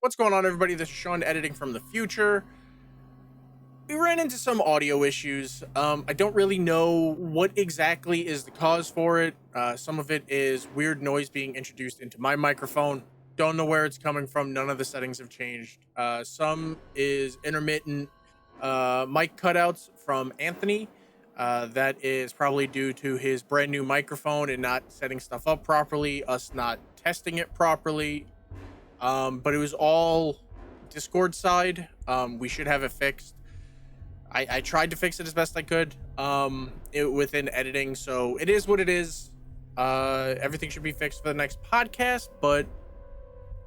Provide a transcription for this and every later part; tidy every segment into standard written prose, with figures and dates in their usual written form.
What's going on, everybody? This is Sean editing from the future. We ran into some audio issues. I don't really know what exactly is the cause for it. Some of it is weird noise being introduced into my microphone. Don't know where it's coming from. None of the settings have changed. Some is intermittent mic cutouts from Anthony. That is probably due to his brand new microphone and not setting stuff up properly, us not testing it properly. But it was all Discord side. We should have it fixed. I tried to fix it as best I could within editing, so it is what it is. Everything should be fixed for the next podcast, but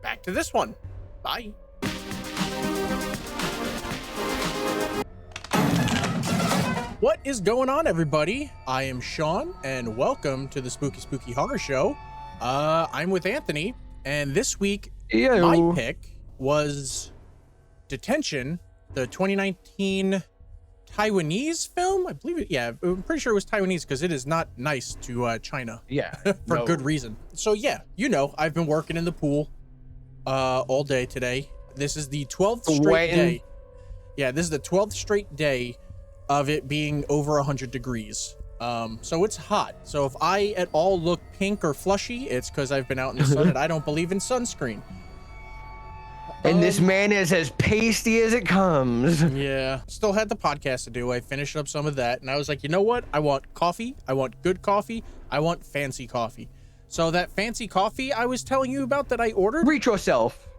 back to this one. Bye. What is going on, everybody? I am Sean, and welcome to the Spooky Horror Show. I'm with Anthony, and this week, my pick was Detention, the 2019 Taiwanese film. I believe it. Yeah, I'm pretty sure it was Taiwanese because it is not nice to China. Yeah, for good reason. So yeah, I've been working in the pool all day today. This is the 12th straight day. Yeah, this is the 12th straight day of it being over 100 degrees. So it's hot. So if I at all look pink or flushy, it's because I've been out in the sun and I don't believe in sunscreen. And this man is as pasty as it comes. Yeah. Still had the podcast to do. I finished up some of that. And I was like, you know what? I want coffee. I want good coffee. I want fancy coffee. So that fancy coffee I was telling you about that I ordered. Reach yourself.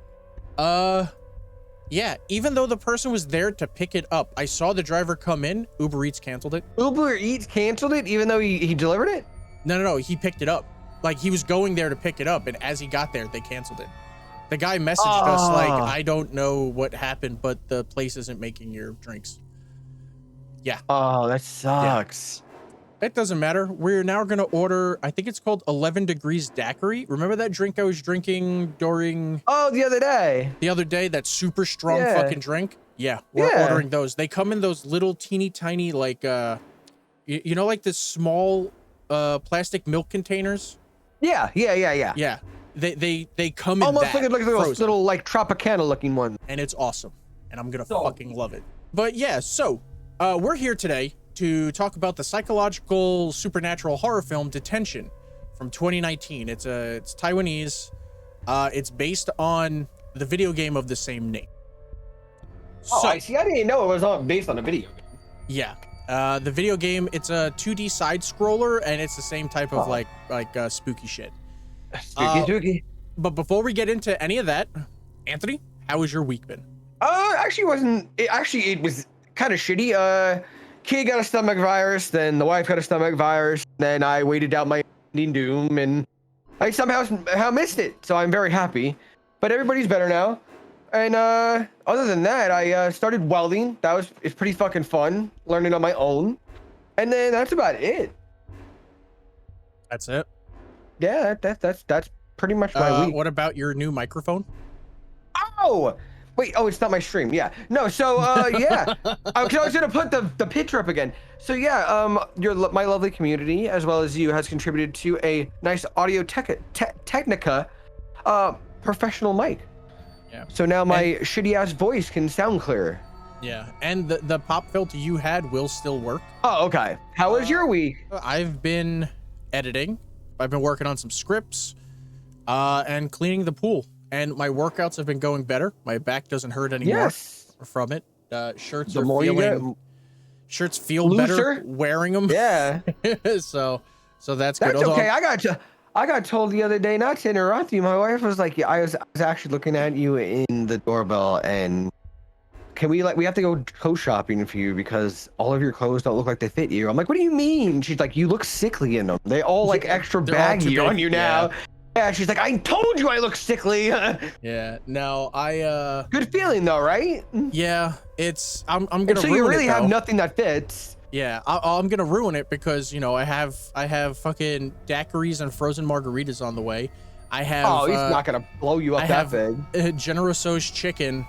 Yeah. Even though the person was there to pick it up, I saw the driver come in. Uber Eats canceled it. Uber Eats canceled it even though he delivered it? No. He picked it up. Like, he was going there to pick it up. And as he got there, they canceled it. The guy messaged us like, I don't know what happened, but the place isn't making your drinks. Yeah. Oh, that sucks. Yeah. It doesn't matter. We're now going to order, I think it's called 11 Degrees Daiquiri. Remember that drink I was drinking during... Oh, the other day. The other day, that super strong fucking drink? Yeah, we're ordering those. They come in those little teeny tiny, like, you know, like the small plastic milk containers? Yeah. Yeah. They come in almost that, like those little like Tropicana looking one, and it's awesome, and I'm gonna fucking love it. But yeah, so we're here today to talk about the psychological supernatural horror film Detention from 2019. It's Taiwanese. It's based on the video game of the same name. So, I see. I didn't know it was not based on a video game. Yeah. The video game, it's a 2D side scroller, and it's the same type of like spooky shit. Spooky. But before we get into any of that, Anthony, how has your week been? It was kind of shitty. Kid got a stomach virus, then the wife got a stomach virus, then I waited out my ending doom, and I somehow missed it. So I'm very happy. But everybody's better now. And other than that, I started welding. It's pretty fucking fun, learning on my own. And then that's about it. That's it? Yeah, that's pretty much my week. What about your new microphone? Oh, wait. Oh, it's not my stream. Yeah. No. So, yeah. I was gonna put the picture up again. So yeah, my lovely community as well as you has contributed to a nice Audio Technica, professional mic. Yeah. So now my shitty ass voice can sound clear. Yeah, and the pop filter you had will still work. Oh, okay. How was your week? I've been editing. I've been working on some scripts, and cleaning the pool. And my workouts have been going better. My back doesn't hurt anymore from it. Shirts feel better wearing them. Yeah. so that's good. That's okay. I got told the other day not to interrupt you. My wife was like, I was actually looking at you in the doorbell, and we have to go clothes shopping for you because all of your clothes don't look like they fit you. I'm like, what do you mean? She's like, you look sickly in them. They all like extra baggy on you now. Yeah, she's like, I told you I look sickly. Yeah, no, good feeling though, right? Yeah, I'm gonna ruin it. So you really have nothing that fits. Yeah, I'm gonna ruin it because I have fucking daiquiris and frozen margaritas on the way. I have. Oh, he's not gonna blow you up that big. General Tso's chicken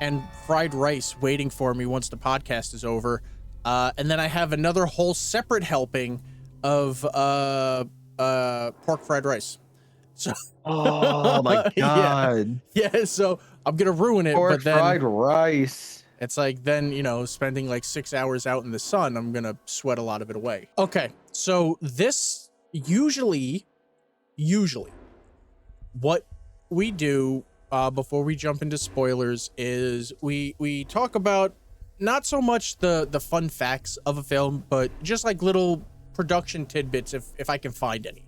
and fried rice waiting for me once the podcast is over, and then I have another whole separate helping of pork fried rice. So oh my god. Yeah, so I'm gonna ruin it, Or but then fried rice. it's like, then, you know, spending like 6 hours out in the sun, I'm gonna sweat a lot of it away. Okay, so this usually what we do before we jump into spoilers is we talk about not so much the fun facts of a film, but just like little production tidbits if I can find any.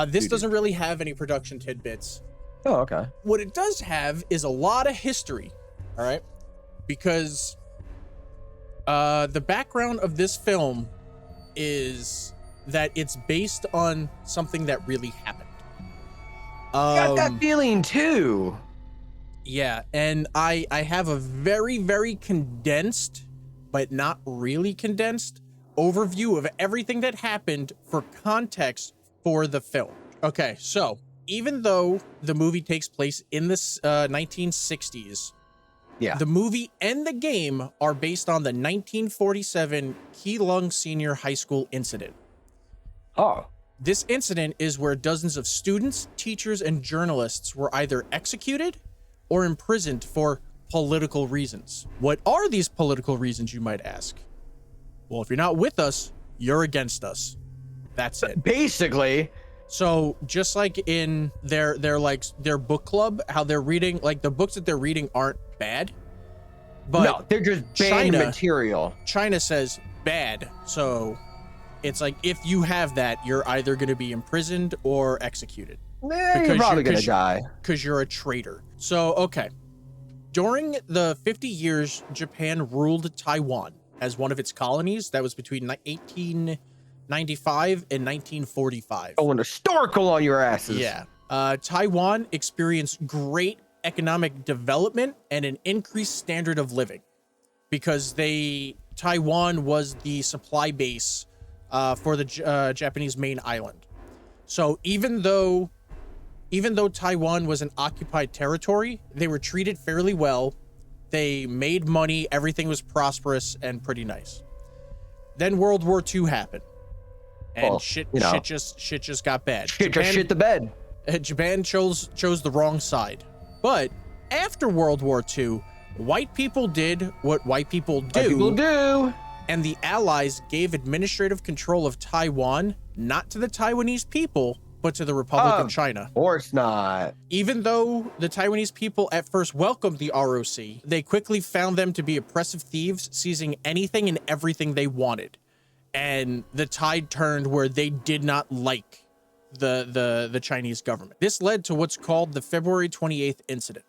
This doesn't really have any production tidbits. Oh, okay. What it does have is a lot of history, all right? Because the background of this film is that it's based on something that really happened. I got that feeling too. Yeah, and I have a very, very condensed, but not really condensed, overview of everything that happened for context for the film. Okay, so even though the movie takes place in the 1960s, Yeah. the movie and the game are based on the 1947 Keelung Senior High School incident. Oh. This incident is where dozens of students, teachers, and journalists were either executed or imprisoned for political reasons. What are these political reasons, you might ask? Well, if you're not with us, you're against us. That's it. Basically. So just like in their book club, how they're reading, like the books that they're reading aren't bad, but no, they're just banned material. China says bad. So it's like, if you have that, you're either going to be imprisoned or executed. You're probably going to die. Because you're a traitor. So, okay. During the 50 years Japan ruled Taiwan as one of its colonies, that was between 1895 and 1945. Going historical on your asses. Yeah. Taiwan experienced great economic development and an increased standard of living because Taiwan was the supply base for the Japanese main island. So even though Taiwan was an occupied territory, they were treated fairly well. They made money. Everything was prosperous and pretty nice. Then World War II happened, and shit just got bad. Shit the bed. Japan chose the wrong side. But after World War II, white people did what white people do. White people do. And the Allies gave administrative control of Taiwan, not to the Taiwanese people, but to the Republic of China. Of course not. Even though the Taiwanese people at first welcomed the ROC, they quickly found them to be oppressive thieves, seizing anything and everything they wanted. And the tide turned where they did not like the Chinese government. This led to what's called the February 28th incident.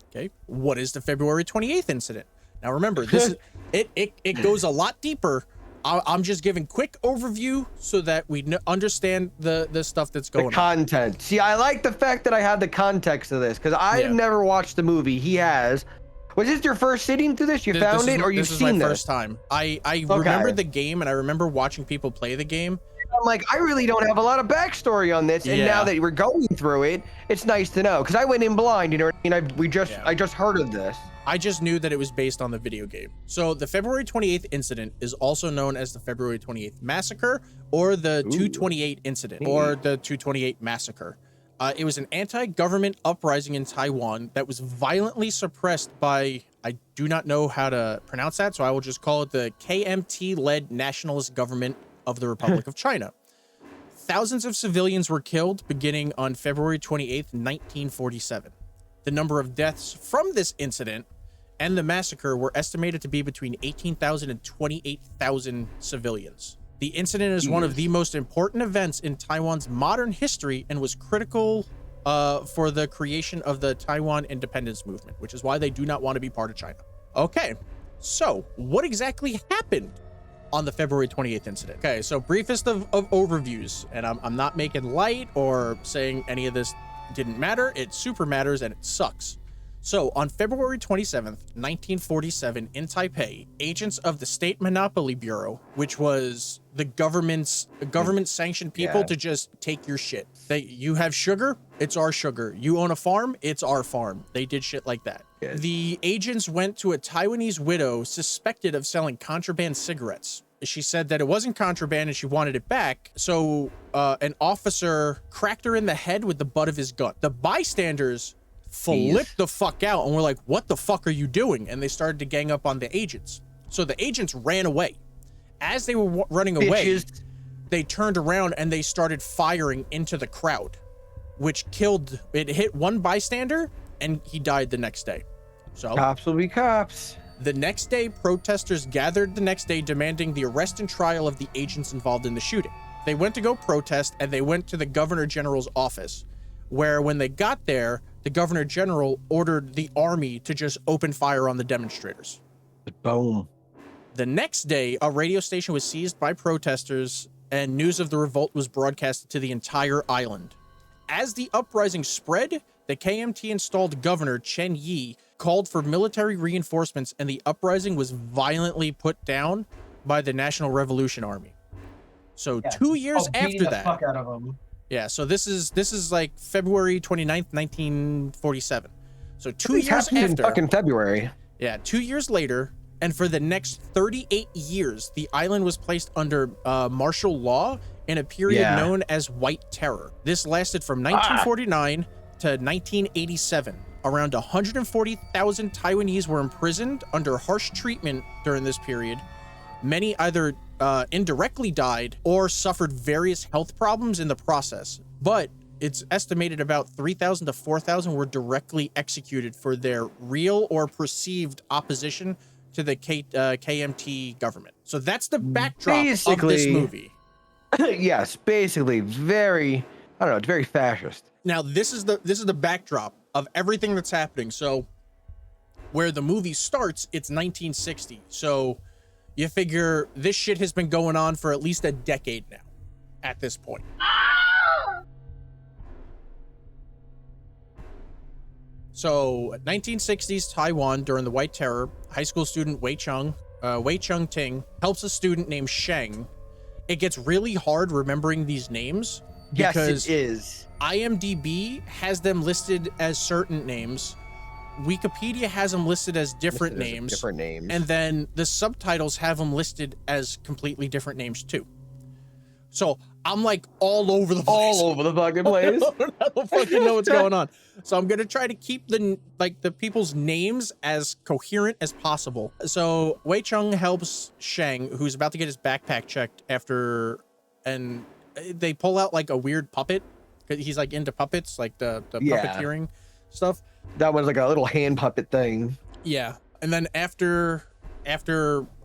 Okay, what is the February 28th incident? Now remember, this it goes a lot deeper. I'm just giving quick overview so that we understand the stuff that's going on. The content. See, I like the fact that I have the context of this because I've never watched the movie. He has. Was this your first sitting through this? You found it, or you've seen this? This is my first time. I remember the game, and I remember watching people play the game. I'm like, I really don't have a lot of backstory on this, and now that we're going through it, it's nice to know because I went in blind. You know what I mean? I just heard of this. I just knew that it was based on the video game. So the February 28th incident is also known as the February 28th massacre, or the 228 incident, or the 228 massacre. It was an anti-government uprising in Taiwan that was violently suppressed by, I do not know how to pronounce that, so I will just call it the KMT-led nationalist government of the Republic of China. Thousands of civilians were killed beginning on February 28th, 1947. The number of deaths from this incident and the massacre were estimated to be between 18,000 and 28,000 civilians. The incident is one of the most important events in Taiwan's modern history and was critical for the creation of the Taiwan independence movement, which is why they do not want to be part of China. Okay, so what exactly happened on the February 28th incident? Okay, so briefest of overviews, and I'm not making light or saying any of this didn't matter. It super matters, and it sucks. So on February 27th, 1947 in Taipei, agents of the State Monopoly Bureau, which was the government sanctioned people to just take your shit. You have sugar, it's our sugar. You own a farm, it's our farm. They did shit like that. Yes. The agents went to a Taiwanese widow suspected of selling contraband cigarettes. She said that it wasn't contraband and she wanted it back. So an officer cracked her in the head with the butt of his gun. The bystanders flipped the fuck out and were like, what the fuck are you doing? And they started to gang up on the agents. So the agents ran away. As they were running away, they turned around and they started firing into the crowd, which hit one bystander and he died the next day. So cops will be cops. The next day, protesters gathered the next day demanding the arrest and trial of the agents involved in the shooting. They went to go protest and they went to the Governor General's office, where when they got there, the Governor General ordered the army to just open fire on the demonstrators. Boom. The next day, a radio station was seized by protesters and news of the revolt was broadcasted to the entire island. As the uprising spread, the KMT installed Governor Chen Yi called for military reinforcements and the uprising was violently put down by the National Revolution Army. So 2 years after that, fuck out of them. Yeah, so this is like February 29th, 1947. So 2 years after, in fucking February. Yeah, 2 years later, and for the next 38 years, the island was placed under martial law in a period known as White Terror. This lasted from 1949 to 1987. Around 140,000 Taiwanese were imprisoned under harsh treatment during this period. Many either indirectly died or suffered various health problems in the process. But it's estimated about 3,000 to 4,000 were directly executed for their real or perceived opposition to the KMT government. So that's the backdrop of this movie. Yes, basically very, I don't know, it's very fascist. Now this is the backdrop of everything that's happening. So where the movie starts, it's 1960. So you figure this shit has been going on for at least a decade now at this point. So 1960s Taiwan during the White Terror, high school student Wei Chung Ting helps a student named Sheng. It gets really hard remembering these names because yes, it is. IMDb has them listed as certain names. Wikipedia has them listed as different names. And then the subtitles have them listed as completely different names too. So I'm like all over the place. All over the fucking place. I don't fucking know what's going on. So I'm gonna try to keep the people's names as coherent as possible. So Wei Chung helps Sheng, who's about to get his backpack checked and they pull out like a weird puppet because he's like into puppets, like the puppeteering stuff. That was like a little hand puppet thing. Yeah, and then after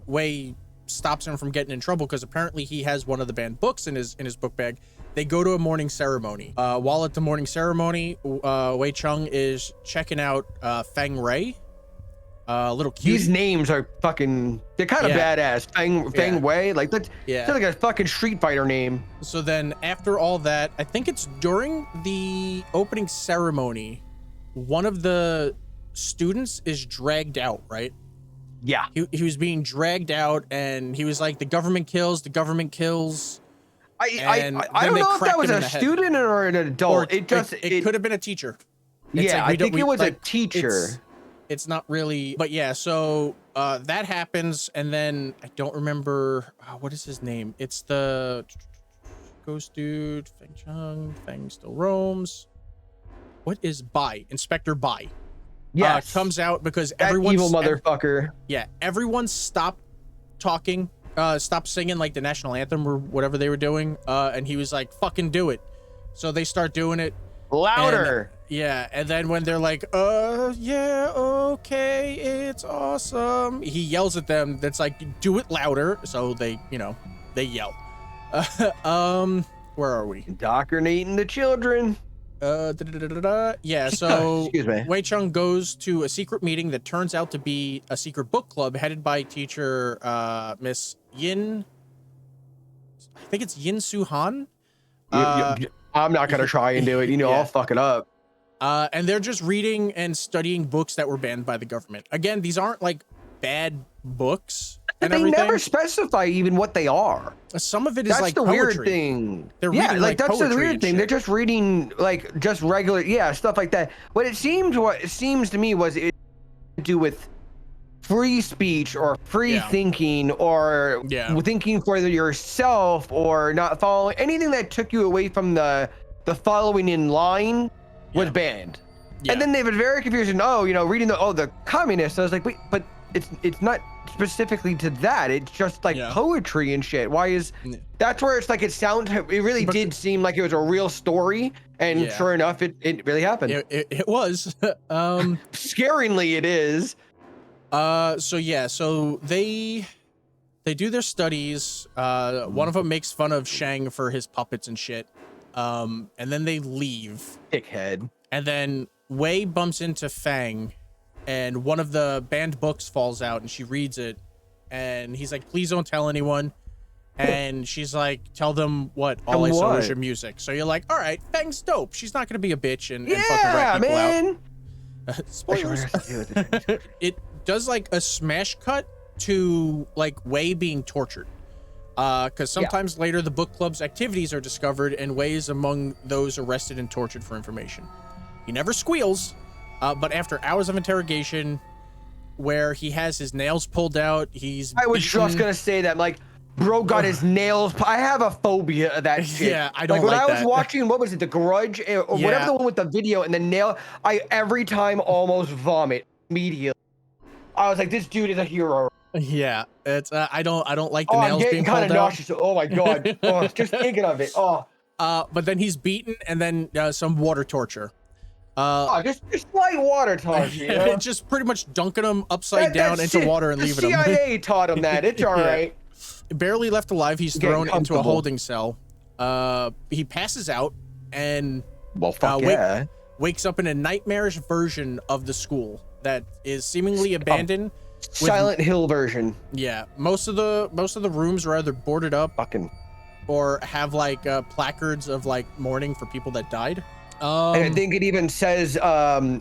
Wei stops him from getting in trouble because apparently he has one of the banned books in his book bag, they go to a morning ceremony. While at the morning ceremony, Wei Chung is checking out Feng Rei, little cute. These names are fucking, they're kind of badass. Feng Wei, like that's like a fucking Street Fighter name. So then after all that, I think it's during the opening ceremony, one of the students is dragged out, right? Yeah. He was being dragged out and he was like, the government kills. I don't know if that was a student or an adult. It could have been a teacher. I think it was a teacher. It's not really, but yeah, so that happens. And then I don't remember, what is his name? It's the ghost dude, Feng Chung, Feng still roams. What is Bai? Inspector Bai. Yes. Comes out because that evil motherfucker. Everyone stopped talking, stopped singing like the national anthem or whatever they were doing. And he was like, fucking do it. So they start doing it. Louder. And then when they're like, yeah, okay, it's awesome. He yells at them. That's like, do it louder. So they yell. Where are we? Indoctrinating the children. Yeah, so excuse me. Wei Chung goes to a secret meeting that turns out to be a secret book club headed by teacher Miss Yin. I think it's Yin Su Han. I'm not gonna try and do it. I'll fuck it up. And they're just reading and studying books that were banned by the government. Again, these aren't like bad books. And they everything. Never specify even what they are. Some of it is that's like the poetry. Weird thing. They're reading like that's the weird thing. Shit. They're just reading like just regular stuff like that. What it seems to me was it to do with free speech or free thinking or thinking for yourself or not following anything that took you away from the following in line was banned. Yeah. And then they were very confused. And reading the communists. I was like, wait, but it's not specifically to that. It's just like poetry and shit. Why is that's where it's like it really did seem like it was a real story, and sure enough, it really happened. It was. Scaringly, it is. So they do their studies. One of them makes fun of Shang for his puppets and shit. And then they leave. Dickhead. And then Wei bumps into Fang, and one of the banned books falls out, and she reads it, and he's like, please don't tell anyone. And she's like, tell them what? All I saw was your music. So you're like, all right, Fang's dope. She's not gonna be a bitch and fucking rat people out. Spoilers. It does like a smash cut to like Wei being tortured. Because sometimes later the book club's activities are discovered, and Wei is among those arrested and tortured for information. He never squeals, but after hours of interrogation, where he has his nails pulled out, I was just gonna say that, like, bro got his nails. I have a phobia of that shit. Yeah, I don't like that. When I was watching, what was it, The Grudge, or whatever the one with the video and the nail, I every time almost vomit immediately. I was like, this dude is a hero. Yeah, it's I don't like the nails being kind pulled of out. nauseous. Oh my god. Just thinking of it. But then he's beaten, and then some water torture. Just light water torture. Just pretty much dunking him upside down into water and leaving him. CIA taught him that. It's all right. Barely left alive, he's thrown into a holding cell. He passes out and wakes up in a nightmarish version of the school that is seemingly abandoned. Silent Hill version. Yeah, most of the rooms are either boarded up or have like placards of like mourning for people that died. And I think it even says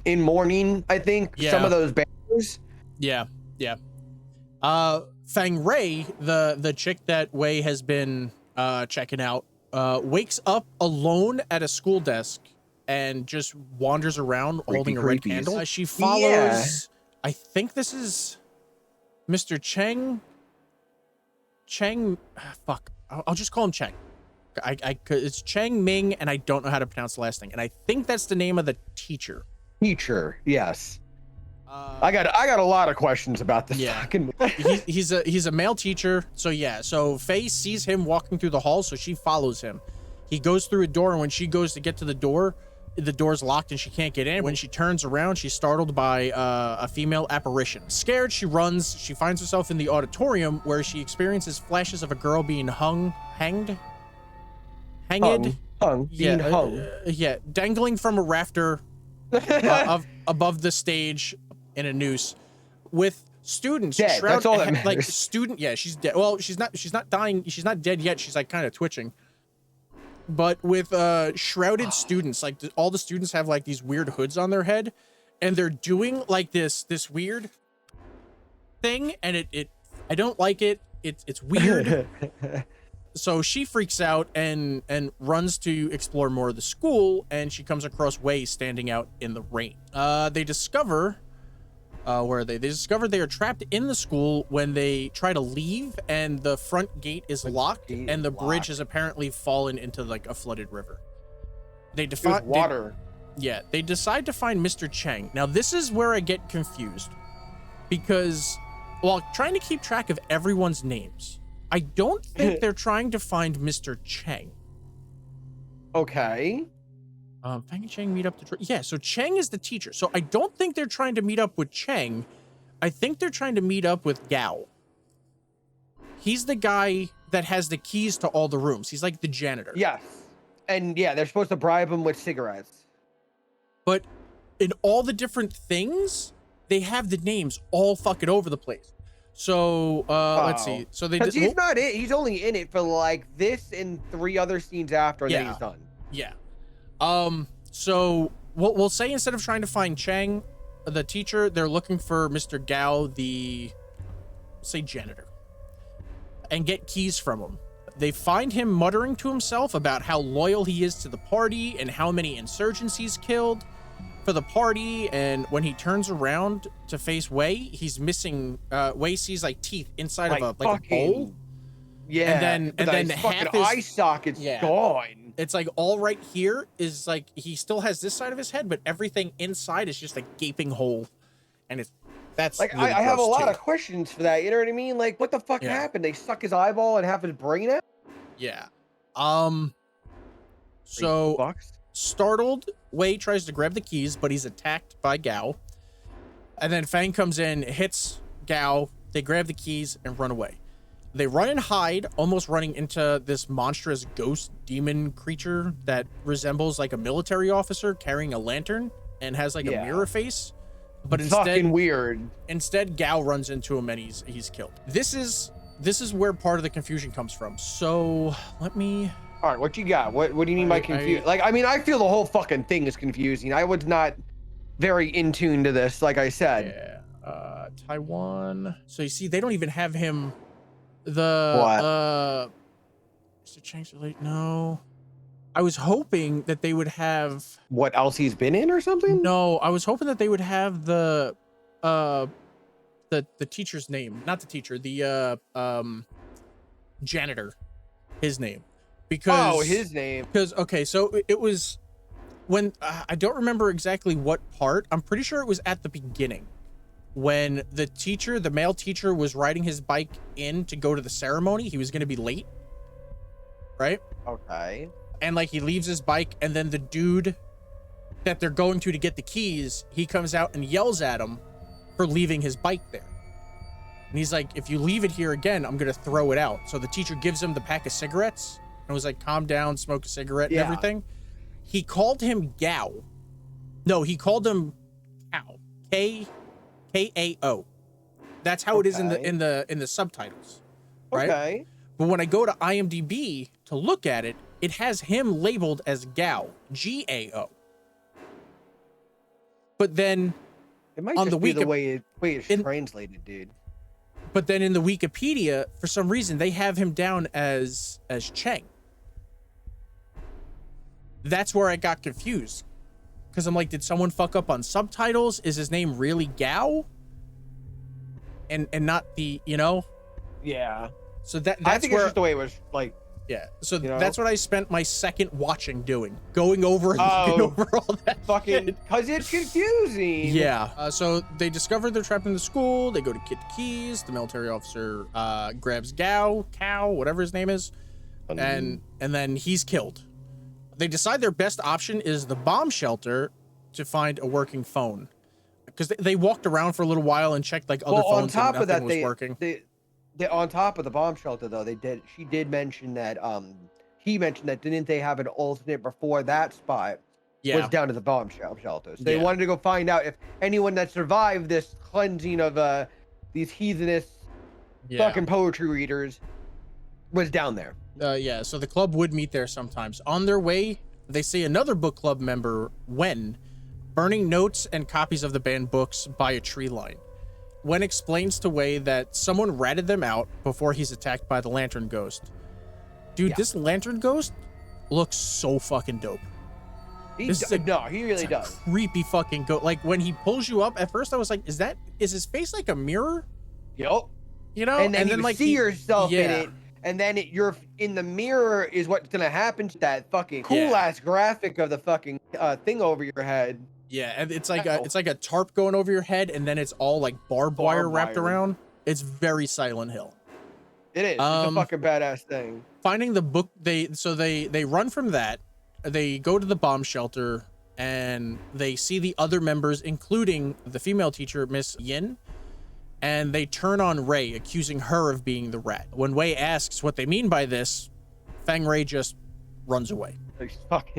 in mourning, I think, some of those banners. Yeah. Fang Rei, the chick that Wei has been checking out, wakes up alone at a school desk and just wanders around holding a red candle. She follows, I think this is Mr. Cheng, fuck, I'll just call him Cheng. It's Cheng Ming, and I don't know how to pronounce the last thing. And I think that's the name of the teacher. Yes. I got a lot of questions about this. Fucking he's a male teacher. So Faye sees him walking through the hall, so she follows him. He goes through a door, and when she goes to get to the door's locked and she can't get in. When she turns around, she's startled by a female apparition. Scared, she runs. She finds herself in the auditorium, where she experiences flashes of a girl being hanged, dangling from a rafter above the stage in a noose, with students dead. That's all that matters. She's dead. Well, she's not dying. She's not dead yet. She's like kind of twitching. But with shrouded students, like all the students have like these weird hoods on their head, and they're doing like this weird thing, and I don't like it. It's weird. So she freaks out and runs to explore more of the school, and she comes across Wei standing out in the rain. They discover where are they? They discover they are trapped in the school when they try to leave, and the front gate is locked, and the bridge has apparently fallen into like a flooded river. They decide they decide to find Mr. Cheng. Now this is where I get confused, because while trying to keep track of everyone's names, I don't think they're trying to find Mr. Cheng. Okay. Fang and Cheng meet up to... so Cheng is the teacher. So I don't think they're trying to meet up with Cheng. I think they're trying to meet up with Gao. He's the guy that has the keys to all the rooms. He's like the janitor. Yes. And they're supposed to bribe him with cigarettes. But in all the different things, they have the names all fucking over the place. So let's see. So they he's not it. He's only in it for like this and 3 other scenes after, and then he's done. Yeah. So we'll say instead of trying to find Cheng, the teacher, they're looking for Mr. Gao, the janitor, and get keys from him. They find him muttering to himself about how loyal he is to the party and how many insurgents he's killed for the party. And when he turns around to face Wei, he's missing Wei sees like teeth inside of a bowl. Yeah. And then half his eye socket's gone. It's like all right here is like he still has this side of his head, but everything inside is just a gaping hole, and that's Like really I have a gross, lot too. of questions for that. You know what I mean? Like what the fuck Yeah. happened? They suck his eyeball and half his brain out. Yeah. Crazy So fucks. startled, Wei tries to grab the keys, but he's attacked by Gao. And then Fang comes in, hits Gao. They grab the keys and run away. They run and hide, almost running into this monstrous ghost demon creature that resembles like a military officer carrying a lantern and has like a mirror face. But Fucking weird. Instead, Gao runs into him and he's killed. This is where part of the confusion comes from. So let me. All right, what you got? What do you mean by confused? Like, I mean, I feel the whole fucking thing is confusing. I was not very in tune to this, like I said. Yeah. Taiwan. So you see, they don't even have him. What? Mr. Chang's relate? No. I was hoping that they would have. What else he's been in or something? No, I was hoping that they would have the teacher's name, not the teacher, the janitor, his name, because his name. Because okay, so it was when I don't remember exactly what part. I'm pretty sure it was at the beginning when the teacher, the male teacher, was riding his bike in to go to the ceremony. He was going to be late, right? Okay. And like he leaves his bike, and then the dude that they're going to get the keys, he comes out and yells at him for leaving his bike there. And he's like, if you leave it here again, I'm going to throw it out. So the teacher gives him the pack of cigarettes and was like, calm down, smoke a cigarette and everything. He called him Gao. No, he called him Kao. Kao. That's how it is in the subtitles. Right? Okay. But when I go to IMDb to look at it, it has him labeled as Gao, Gao. But then It might on just the be the way it's translated, dude. But then in the Wikipedia, for some reason, they have him down as Cheng. That's where I got confused. Because I'm like, did someone fuck up on subtitles? Is his name really Gao? And not the, you know? Yeah. So that's I think where, it's just the way it was, like. Yeah. So you know? that's what I spent my second watching doing. Going over and looking over all that fucking, shit. because it's confusing. Yeah. So they discover they're trapped in the school. They go to get the keys. The military officer grabs Cow, whatever his name is. And then he's killed. They decide their best option is the bomb shelter to find a working phone. Because they walked around for a little while and checked like other phones and nothing was working. On top of the bomb shelter, though, she did mention that he mentioned that didn't they have an alternate before that spot was down to the bomb shelter. So they wanted to go find out if anyone that survived this cleansing of these heathenist fucking poetry readers was down there. Yeah, so the club would meet there sometimes. On their way, they see another book club member, Wen, burning notes and copies of the banned books by a tree line. Wen explains to Wei that someone ratted them out before he's attacked by the lantern ghost. Dude, this lantern ghost looks so fucking dope. He really does. Creepy fucking ghost. Like when he pulls you up, at first I was like, is his face like a mirror? Yup. You know? And then you like see yourself in it. And then you're in the mirror is what's gonna happen to that fucking cool ass graphic of the fucking thing over your head. Yeah, and it's like a tarp going over your head, and then it's all like barbed wire wrapped around. It's very Silent Hill. It is. It's a fucking badass thing. Finding the book, they run from that. They go to the bomb shelter, and they see the other members, including the female teacher, Miss Yin. And they turn on Ray, accusing her of being the rat. When Wei asks what they mean by this, Fang Ray just runs away. She's like,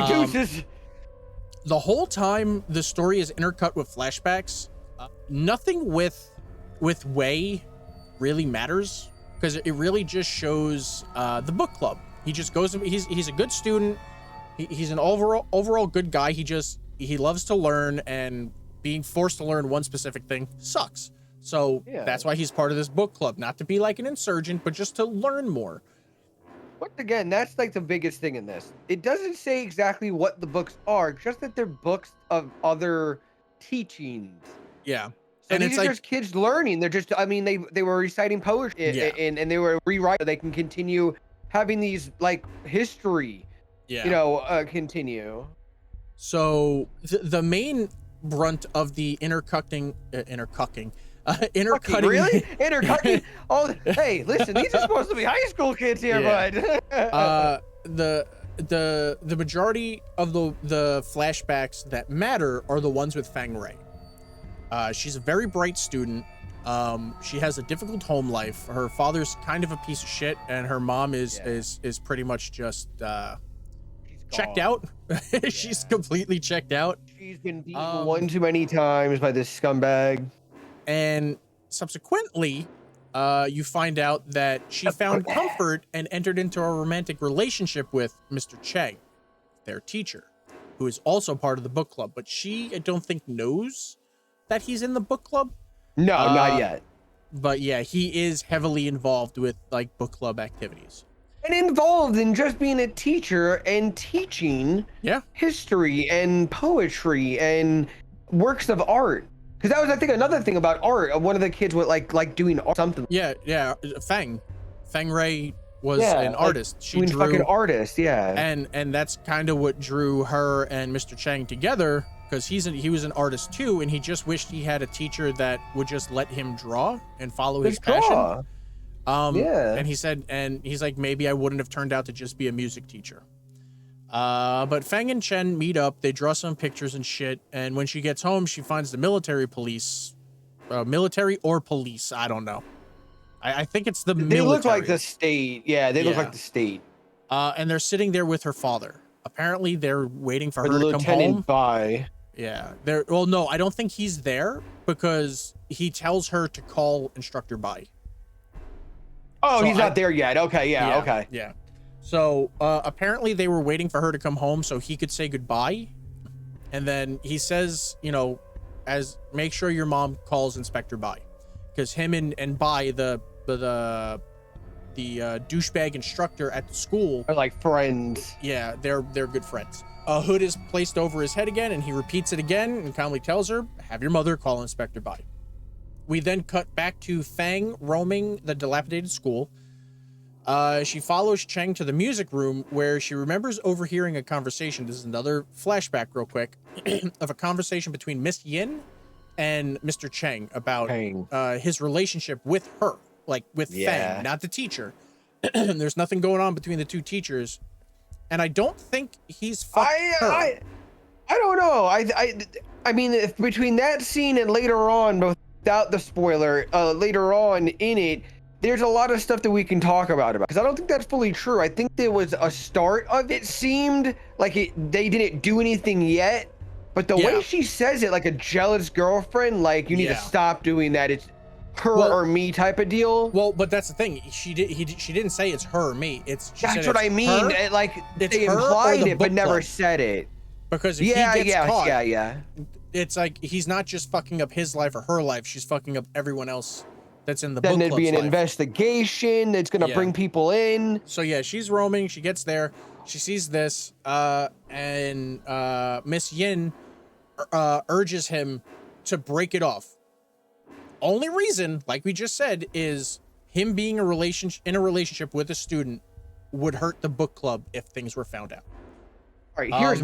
deuces. The whole time, the story is intercut with flashbacks. Nothing with Wei really matters, because it really just shows the book club. He just goes. He's a good student. He's an overall good guy. He loves to learn, and being forced to learn one specific thing sucks. So that's why he's part of this book club, not to be like an insurgent, but just to learn more. Once again, that's like the biggest thing in this. It doesn't say exactly what the books are, just that they're books of other teachings. Yeah. So and these it's are like just kids learning. They're just, I mean, they were reciting poetry and they were rewriting so they can continue having these like history, Yeah. continue. So the main brunt of the intercutting, Fucking intercutting. really? Intercutting? Oh, hey, listen, these are supposed to be high school kids here, Yeah. bud. The majority of the flashbacks that matter are the ones with Fang Rei. She's a very bright student. She has a difficult home life. Her father's kind of a piece of shit, and her mom is pretty much just checked out. She's completely checked out. She's been beaten one too many times by this scumbag. And subsequently, you find out that she found comfort and entered into a romantic relationship with Mr. Cheng, their teacher, who is also part of the book club. But she, I don't think, knows that he's in the book club. No, not yet. But yeah, he is heavily involved with like book club activities. And involved in just being a teacher and teaching history and poetry and works of art. Because that was, I think, another thing about art. One of the kids would like doing art, something. Yeah. Fang Rei was an artist. She drew fucking artist, And that's kind of what drew her and Mr. Chang together, because he was an artist too, and he just wished he had a teacher that would just let him draw and follow his passion. And he said, and he's like, maybe I wouldn't have turned out to just be a music teacher. But Fang and Chen meet up, they draw some pictures and shit, and when she gets home, she finds the military or police, I don't know. I think it's the military. They look like the state. Yeah, they look like the state. And they're sitting there with her father. Apparently, they're waiting for her to come Lieutenant home. Bai. Yeah. Well, no, I don't think he's there because he tells her to call Instructor Bai. Oh, so he's not there yet. Okay, okay. Yeah. So apparently they were waiting for her to come home so he could say goodbye. And then he says, make sure your mom calls Inspector Bai. Because him and Bai, the douchebag instructor at the school, are like friends. Yeah, they're good friends. A hood is placed over his head again, and he repeats it again and calmly tells her, have your mother call Inspector Bai. We then cut back to Fang roaming the dilapidated school. She follows Cheng to the music room where she remembers overhearing a conversation. This is another flashback real quick of a conversation between Miss Yin and Mr. Cheng about his relationship with her, like with Fang, not the teacher. There's nothing going on between the two teachers. And I don't think he's fucked her. I don't know. I mean, if between that scene and later on, without the spoiler, later on in it, there's a lot of stuff that we can talk about because I don't think that's fully true. I think there was a start of it seemed like they didn't do anything yet, but the way she says it, like a jealous girlfriend, like you need to stop doing that. It's her or me type of deal. Well, but that's the thing. She didn't say it's her or me. That's what I mean. Like they implied it, but never said it. Because if he gets caught, it's like he's not just fucking up his life or her life. She's fucking up everyone else that's in the book club's life. Then there'd be an investigation that's going to bring people in. So yeah, she's roaming. She gets there. She sees this, and Miss Yin urges him to break it off. Only reason, like we just said, is him being in a relationship with a student would hurt the book club if things were found out. All right, here's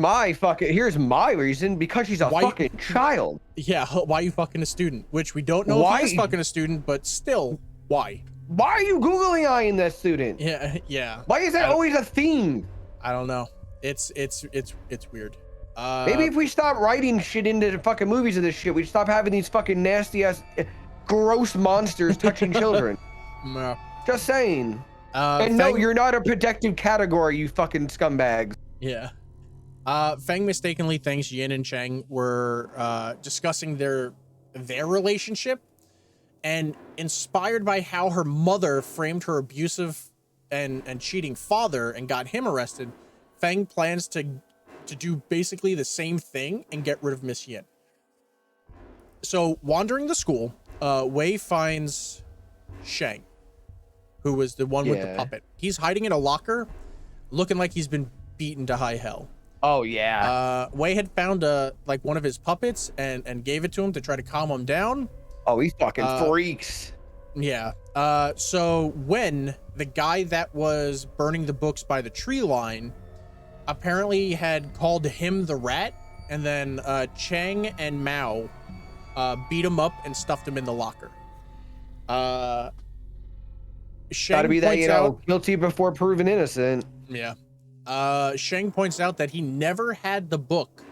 my reason, because she's a fucking child. Yeah, why are you fucking a student? Which we don't know if he is fucking a student, but still, why? Why are you googling eyeing that student? Yeah. Why is that always a theme? I don't know. It's weird. Maybe if we stop writing shit into the fucking movies of this shit, we'd stop having these fucking nasty ass, gross monsters touching children. No. Just saying. And no, you're not a protective category, you fucking scumbags. Yeah. Feng mistakenly thinks Yin and Cheng were discussing their relationship, and inspired by how her mother framed her abusive and cheating father and got him arrested, Feng plans to do basically the same thing and get rid of Miss Yin. So wandering the school, Wei finds Sheng, who was the one with the puppet. He's hiding in a locker, looking like he's been beaten to high hell. Oh yeah. Wei had found like one of his puppets and gave it to him to try to calm him down. Oh, he's fucking freaks. Yeah. So when the guy that was burning the books by the tree line apparently had called him the rat, and then Chang and Mao beat him up and stuffed him in the locker. Gotta Sheng be that, points out, guilty before proven innocent. yeah. Sheng points out that he never had the book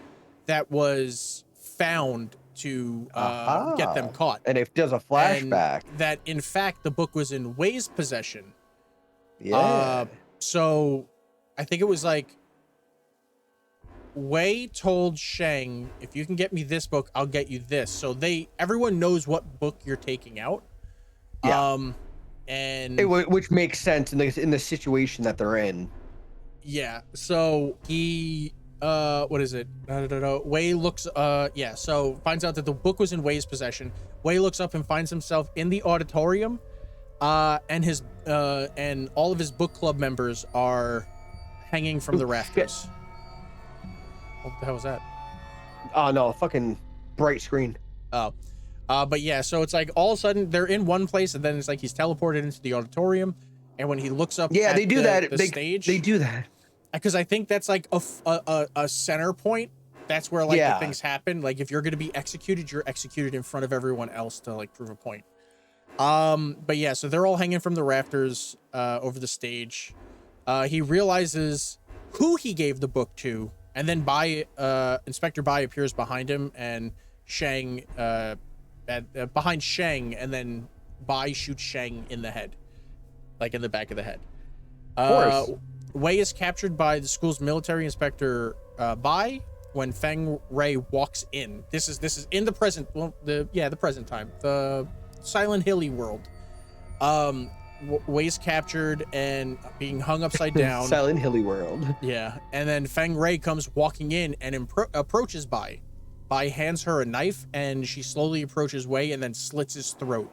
that was found to get them caught. And it does a flashback. And that in fact the book was in Wei's possession. Yeah. So I think it was like Wei told Sheng, if you can get me this book, I'll get you this. So everyone knows what book you're taking out. Yeah. Which makes sense in the situation that they're in. Yeah. So he what is it? Wei looks so finds out that the book was in Wei's possession. Wei looks up and finds himself in the auditorium, and his and all of his book club members are hanging from the rafters. What the hell was that? Oh no, fucking bright screen. Oh. But yeah, so it's like all of a sudden they're in one place, and then it's like he's teleported into the auditorium, and when he looks up they do that. The stage, they do that. Because I think that's like a center point. That's where the things happen. Like if you're going to be executed, you're executed in front of everyone else to like prove a point. But yeah, so they're all hanging from the rafters over the stage. He realizes who he gave the book to, and then Inspector Bai appears behind him, and Shang behind Shang, and then Bai shoots Shang in the head, like in the back of the head. Of course. Wei is captured by the school's military inspector Bai when Feng Rei walks in. This is in the present, the present time, the Silent Hilly world. Wei's captured and being hung upside down. Silent Hilly world. Yeah, and then Feng Rei comes walking in and approaches Bai. Bai hands her a knife, and she slowly approaches Wei and then slits his throat,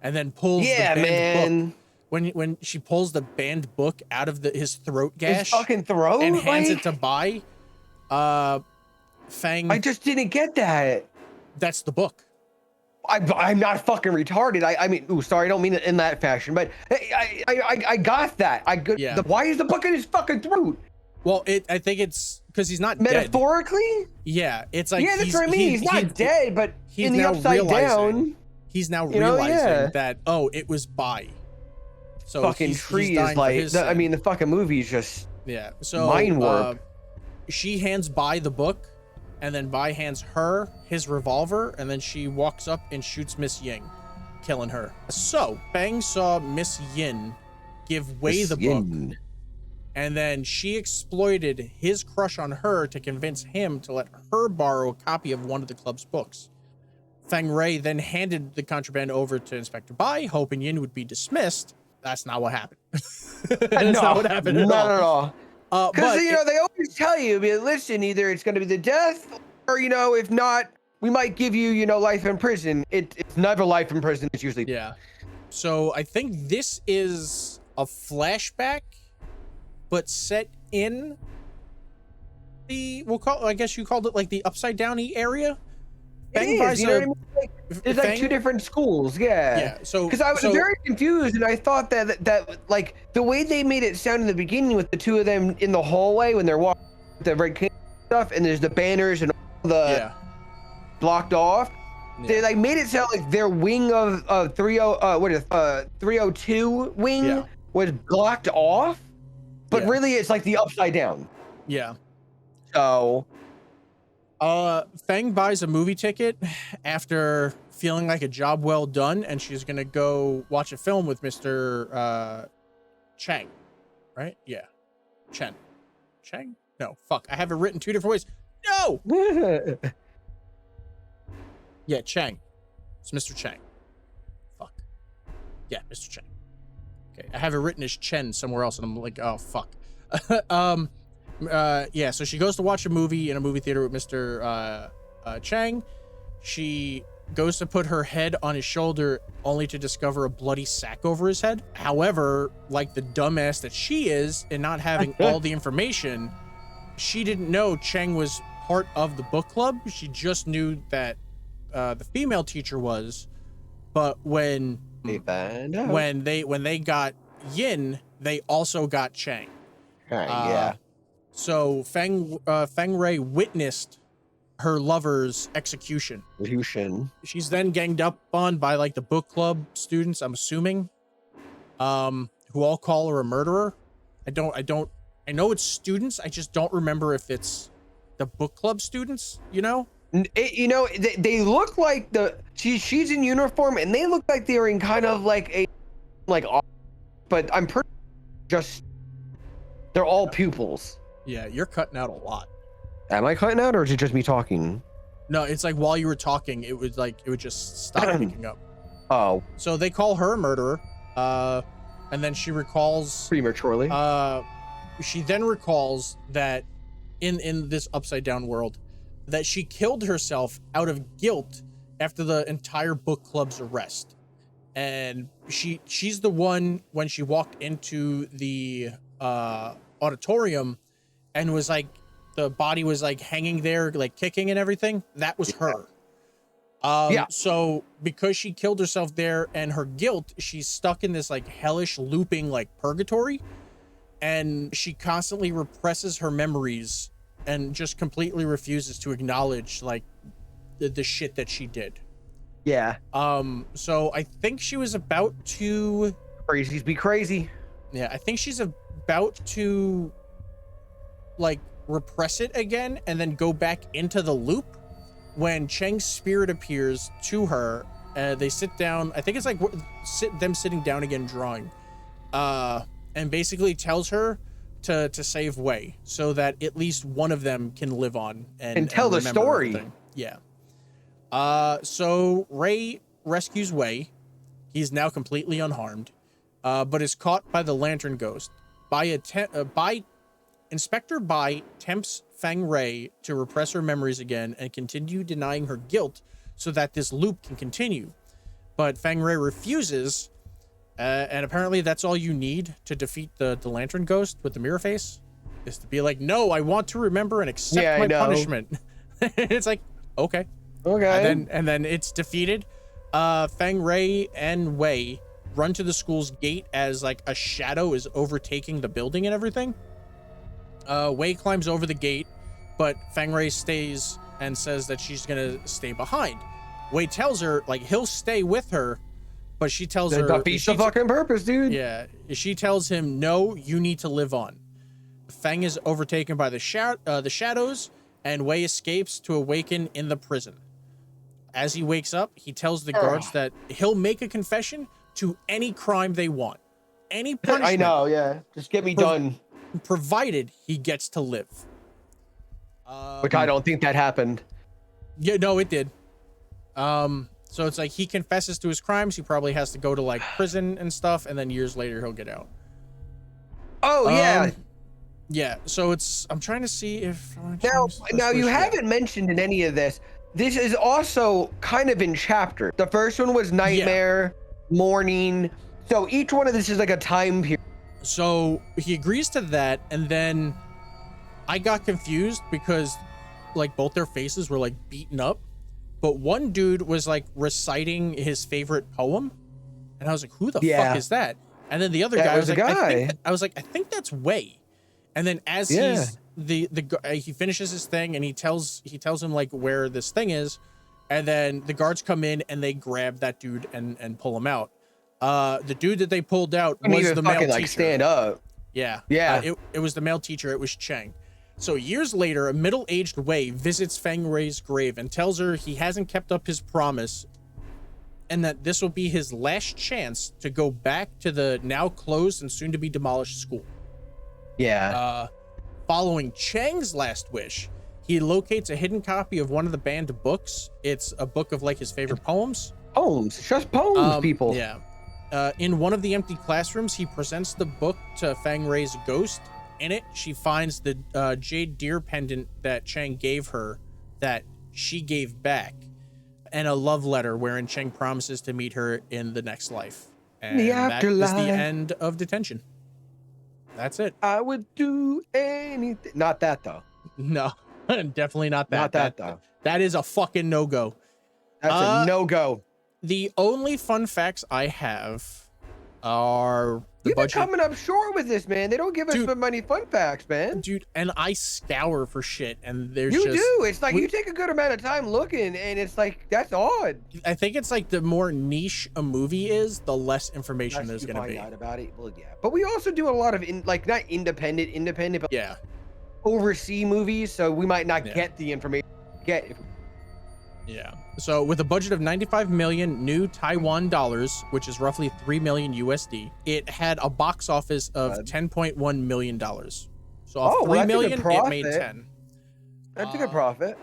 and then pulls the banned book. When she pulls the banned book out of his throat gash, his fucking throat, and hands it to Bai, Fang. I just didn't get that. That's the book. I'm not fucking retarded. I mean, sorry, I don't mean it in that fashion, but I got that. Why is the book in his fucking throat? Well, I think it's because he's not metaphorically. Dead. Yeah, it's like that's what I mean. He's not dead, but he's in the upside down. He's now realizing that it was Bai. So fucking tree is like. The fucking movie is just So mind warp. She hands Bai the book, and then Bai hands her his revolver, and then she walks up and shoots Miss Ying, killing her. So Fang saw Miss Yin give Wei the book, and then she exploited his crush on her to convince him to let her borrow a copy of one of the club's books. Feng Rei then handed the contraband over to Inspector Bai, hoping Yin would be dismissed. That's not what happened. Not what happened at all. Because they always tell you, listen, either it's going to be the death, or if not, we might give you, life in prison. It's never life in prison. It's usually So I think this is a flashback, but set in I guess you called it like the upside downy area. It is, what I mean? There's like two different schools, Yeah. So because I was very confused, and I thought that like the way they made it sound in the beginning with the two of them in the hallway when they're walking the red cane stuff, and there's the banners and all the blocked off. They like made it sound like their wing of 302 wing was blocked off, but really it's like the upside down. Yeah. So. Feng buys a movie ticket after feeling like a job well done, and she's gonna go watch a film with Mr. Chang, right? Yeah, Chang. No, fuck. I have it written two different ways. No. Yeah, Chang. It's Mr. Chang. Fuck. Yeah, Mr. Chang. Okay, I have it written as Chen somewhere else, and I'm like, oh fuck. So she goes to watch a movie in a movie theater with Mr. Chang. She goes to put her head on his shoulder only to discover a bloody sack over his head. However, like the dumbass that she is, and not having all the information, she didn't know Chang was part of the book club. She just knew that the female teacher was, but when They found out. when they got Yin, they also got Chang. Yeah. So Feng Rui witnessed her lover's execution. She's then ganged up on by like the book club students, I'm assuming, who all call her a murderer. I know it's students. I just don't remember if it's the book club students, you know? They look like she's in uniform and they look like they're in kind of like but I'm pretty just they're all pupils. Yeah, you're cutting out a lot. Am I cutting out or is it just me talking? No, it's like while you were talking, it would just stop picking up. Oh. So they call her a murderer. And then she recalls Prematurely. She then recalls that in this upside down world, that she killed herself out of guilt after the entire book club's arrest. And she's the one when she walked into the auditorium and was like, the body was like hanging there, like kicking and everything. That was her. So because she killed herself there and her guilt, she's stuck in this like hellish looping like purgatory, and she constantly represses her memories and just completely refuses to acknowledge like the shit that she did. Yeah. So I think she was about to Crazies be crazy. Yeah, I think she's about to like repress it again and then go back into the loop when Cheng's spirit appears to her. They sit down. I think it's like them sitting down again drawing, and basically tells her to save Wei so that at least one of them can live on and tell the remember story. everything. Yeah. So Ray rescues Wei. He's now completely unharmed, but is caught by the Lantern Ghost. Inspector Bai tempts Feng Rui to repress her memories again and continue denying her guilt so that this loop can continue. But Feng Rui refuses, and apparently that's all you need to defeat the Lantern Ghost with the mirror face, is to be like, no, I want to remember and accept my punishment. It's like, okay. And then it's defeated. Feng Rui and Wei run to the school's gate as like a shadow is overtaking the building and everything. Wei climbs over the gate, but Feng Rui stays and says that she's gonna stay behind. Wei tells her like he'll stay with her, but she tells her defeats the fucking purpose, dude. Yeah, she tells him, no, you need to live on. Feng is overtaken by the shadows, and Wei escapes to awaken in the prison. As he wakes up, he tells the guards that he'll make a confession to any crime they want, any punishment. I know, yeah. Just get me done. Provided he gets to live. Which I don't think that happened. Yeah, no, it did. So it's like he confesses to his crimes. He probably has to go to like prison and stuff, and then years later he'll get out. Oh yeah. Yeah. So I'm trying to see if now you haven't mentioned in any of this. This is also kind of in chapter. The first one was nightmare, morning. So each one of this is like a time period. So he agrees to that, and then I got confused because like both their faces were like beaten up, but one dude was like reciting his favorite poem, and I was like, who the fuck is that? And then the other guy was like, I think that's Wei. And then as he's he finishes his thing and he tells him like where this thing is, and then the guards come in and they grab that dude and pull him out. The dude that they pulled out was the male teacher. Like stand up. Yeah. It was the male teacher. It was Cheng. So years later, a middle-aged Wei visits Feng Rui's grave and tells her he hasn't kept up his promise and that this will be his last chance to go back to the now closed and soon to be demolished school. Yeah. Following Cheng's last wish, he locates a hidden copy of one of the banned books. It's a book of like his favorite poems. Poems. It's just poems, people. Yeah. In one of the empty classrooms, he presents the book to Feng Rui's ghost. In it, she finds the jade deer pendant that Cheng gave her that she gave back, and a love letter wherein Cheng promises to meet her in the next life. And the that afterlife. is the end of Detention. That's it. I would do anything. Not that, though. No, definitely not that. Not that, though. That is a fucking no-go. That's a no-go. The only fun facts I have are the You've been budget. coming up short with this, man. They don't give us many fun facts, man. Dude, and I scour for shit, and there's You just... do. It's like you take a good amount of time looking, and it's like, that's odd. I think it's like the more niche a movie is, the less information there's going to be. Out about it. Well, yeah. But we also do a lot of, not independent, but Yeah. overseas movies, so we might not get the information Yeah. So with a budget of 95 million new Taiwan dollars, which is roughly 3 million USD, it had a box office of $10.1 million. So off 3 million, it made 10. That's a good profit.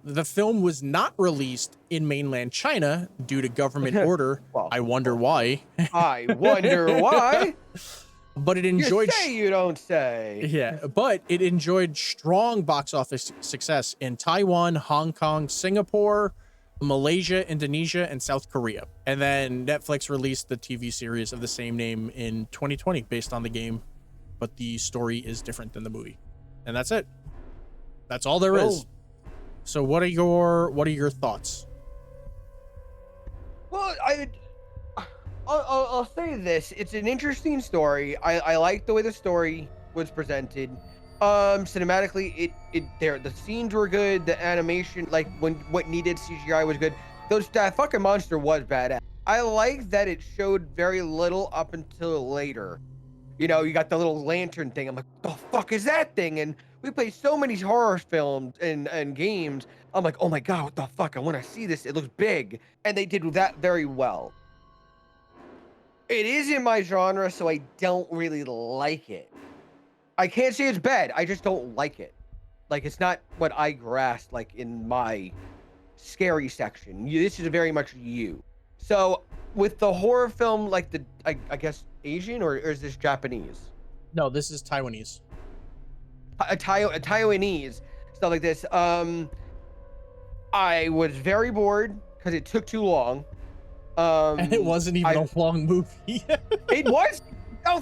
The film was not released in mainland China due to government order. I wonder why. I wonder why. But it enjoyed... You say you don't say. Yeah, but it enjoyed strong box office success in Taiwan, Hong Kong, Singapore, Malaysia, Indonesia, and South Korea. And then Netflix released the TV series of the same name in 2020 based on the game, but the story is different than the movie. And that's it. That's all there is. So what are your thoughts? Well, I'll say this. It's an interesting story. I like the way the story was presented. Cinematically, the scenes were good. The animation, like what needed CGI was good. That fucking monster was badass. I like that it showed very little up until later. You know, you got the little lantern thing. I'm like, what the fuck is that thing? And we play so many horror films and games. I'm like, oh my god, what the fuck? I want to see this. It looks big, and they did that very well. It is in my genre, so I don't really like it. I can't say it's bad. I just don't like it. Like, it's not what I grasp, like, in my scary section. This is very much you. So, with the horror film, like, I guess, Asian, or is this Japanese? No, this is Taiwanese. A Taiwanese, stuff like this. I was very bored, because it took too long. And it wasn't even a long movie. It was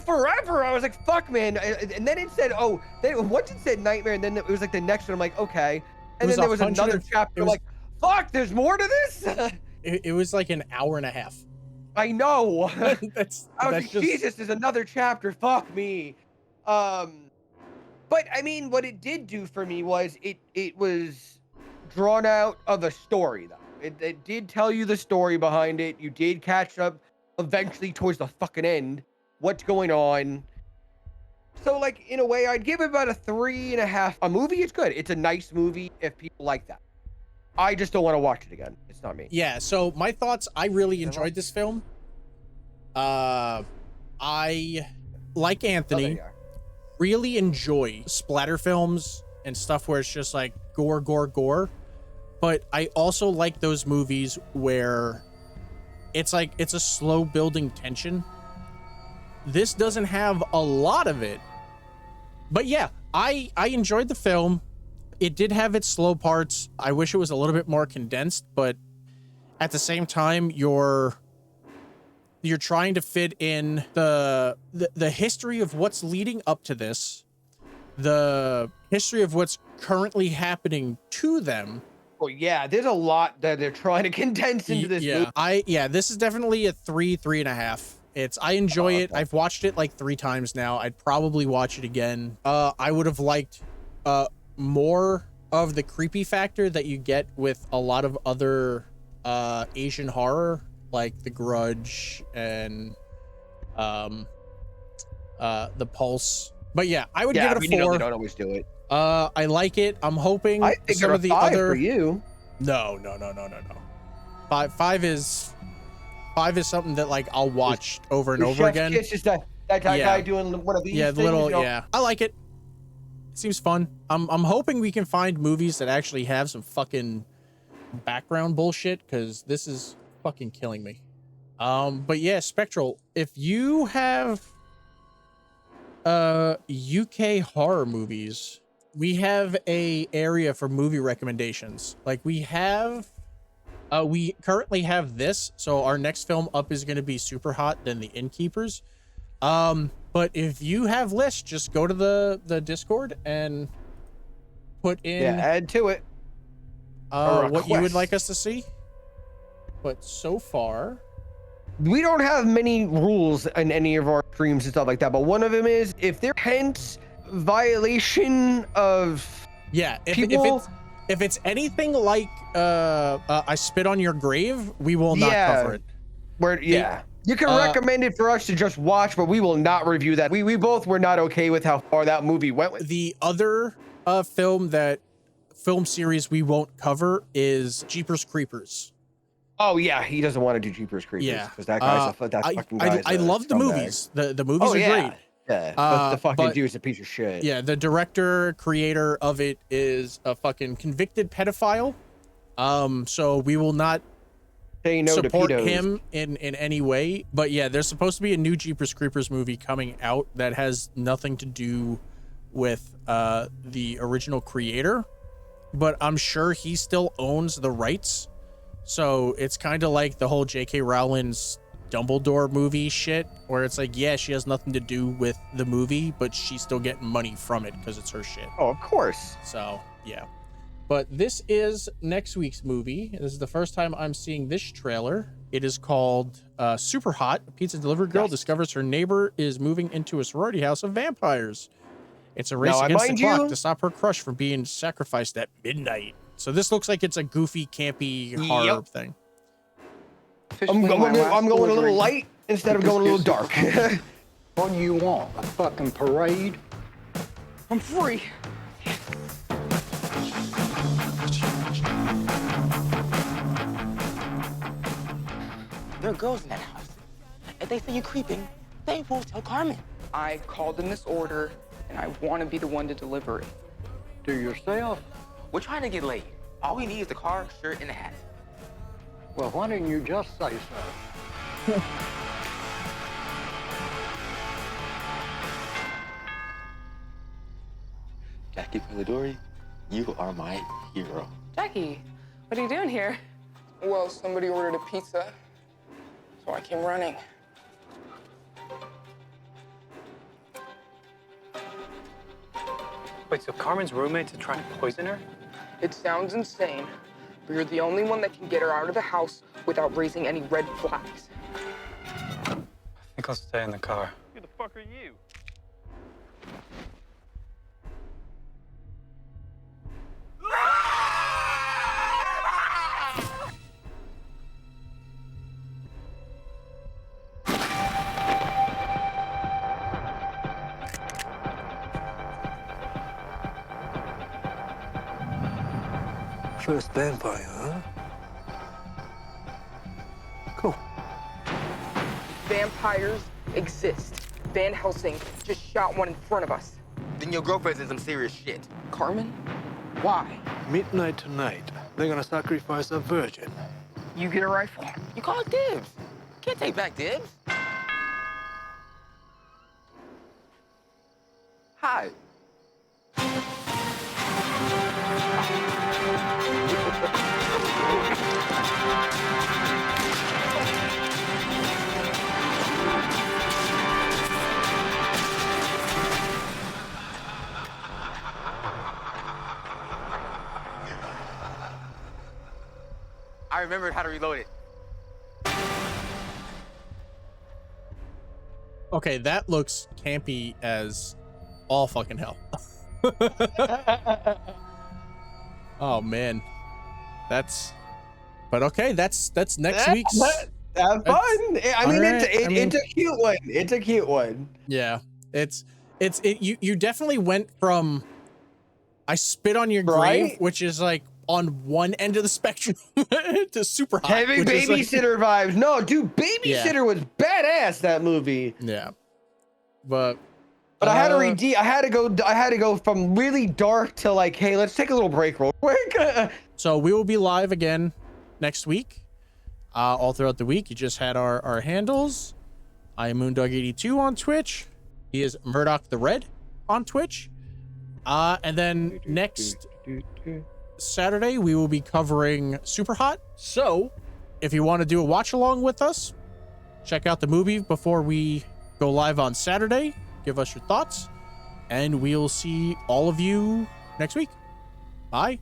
forever. I was like, fuck, man. And then it said, once it said nightmare, and then it was like the next one. I'm like, okay. And then there was another chapter. Like, fuck, there's more to this. It was like an hour and a half. I know. that's like, Jesus, there's another chapter. Fuck me. But I mean, what it did do for me was it was drawn out of a story, though. It did tell you the story behind it. You did catch up eventually towards the fucking end. What's going on? So, like, in a way, I'd give it about a 3.5. A movie is good. It's a nice movie if people like that. I just don't want to watch it again. It's not me. Yeah, so my thoughts, I really enjoyed this film. I, like Anthony, really enjoy splatter films and stuff where it's just like gore, gore, gore. But I also like those movies where it's like it's a slow building tension. This doesn't have a lot of it. But yeah, I enjoyed the film. It did have its slow parts. I wish it was a little bit more condensed, but at the same time, you're trying to fit in the history of what's leading up to this, the history of what's currently happening to them. Oh yeah, there's a lot that they're trying to condense into this movie. This is definitely a 3.5. I enjoy it. I've watched it like 3 times now. I'd probably watch it again. I would have liked more of the creepy factor that you get with a lot of other Asian horror, like The Grudge and The Pulse. But yeah, I would give it a 4. They don't always do it. I like it. I'm hoping I think some of the other for you. No. 5 is something that like I'll watch over and over again. It's just that guy doing one of these things. I like it. It seems fun. I'm hoping we can find movies that actually have some fucking background bullshit, because this is fucking killing me. But yeah, Spectral, if you have UK horror movies, we have a area for movie recommendations. Like we currently have this, so our next film up is going to be Super Hot, then The Innkeepers. But if you have lists, just go to the Discord and put in add to it what you would like us to see. but so far, we don't have many rules in any of our streams and stuff like that. But one of them is if there hence violation of if it's anything like I spit on your grave, we will not cover it. You can recommend it for us to just watch, but we will not review that. We both were not okay with how far that movie went with. The other film series we won't cover is Jeepers Creepers. Oh yeah, he doesn't want to do Jeepers Creepers because that guy's fucking guy's I love the movies. The movies are great. Yeah, but the fucking dude's a piece of shit. Yeah, the director, creator of it is a fucking convicted pedophile. So we will not support him in any way. But yeah, there's supposed to be a new Jeepers Creepers movie coming out that has nothing to do with the original creator, but I'm sure he still owns the rights. So it's kind of like the whole J.K. Rowling's Dumbledore movie shit, where it's like, yeah, she has nothing to do with the movie, but she's still getting money from it because it's her shit. Oh, of course. So yeah, but this is next week's movie. This is the first time I'm seeing this trailer. It is called Super Hot. A pizza delivery girl discovers her neighbor is moving into a sorority house of vampires. It's a race against the clock to stop her crush from being sacrificed at midnight. So this looks like it's a goofy, campy horror thing. I'm going a little light instead of going a little dark. What do you want? A fucking parade? I'm free. There are girls in that house. If they say you're creeping, they will tell Carmen. I called in this order, and I want to be the one to deliver it. Do yourself? We're trying to get laid. All we need is the car, shirt, and a hat. Well, why didn't you just say so? Jackie Pelidori, you are my hero. Jackie, what are you doing here? Well, somebody ordered a pizza, so I came running. Wait, so Carmen's roommates are trying to poison her? It sounds insane, but you're the only one that can get her out of the house without raising any red flags. I think I'll stay in the car. Who the fuck are you? First vampire, huh? Cool. Vampires exist. Van Helsing just shot one in front of us. Then your girlfriend's in some serious shit. Carmen? Why? Midnight tonight, they're gonna sacrifice a virgin. You get a rifle. You call it dibs. Can't take back dibs. Hi. I remembered how to reload it. Okay, that looks campy as all fucking hell. Oh man, that's okay. That's next week's. That's fun. I mean, it's a cute one. It's a cute one. Yeah, you definitely went from I spit on your grave, which is like on one end of the spectrum, to Super Hot. Heavy babysitter vibes. No, dude, Babysitter was badass, that movie. Yeah, but I had to I had to go from really dark to like, hey, let's take a little break real quick. So we will be live again next week, all throughout the week. You just had our handles. I am Moondog82 on Twitch. He is Murdoch the Red on Twitch. And then next Saturday, we will be covering Super Hot. So if you want to do a watch along with us, check out the movie before we go live on Saturday. Give us your thoughts, and we'll see all of you next week. Bye.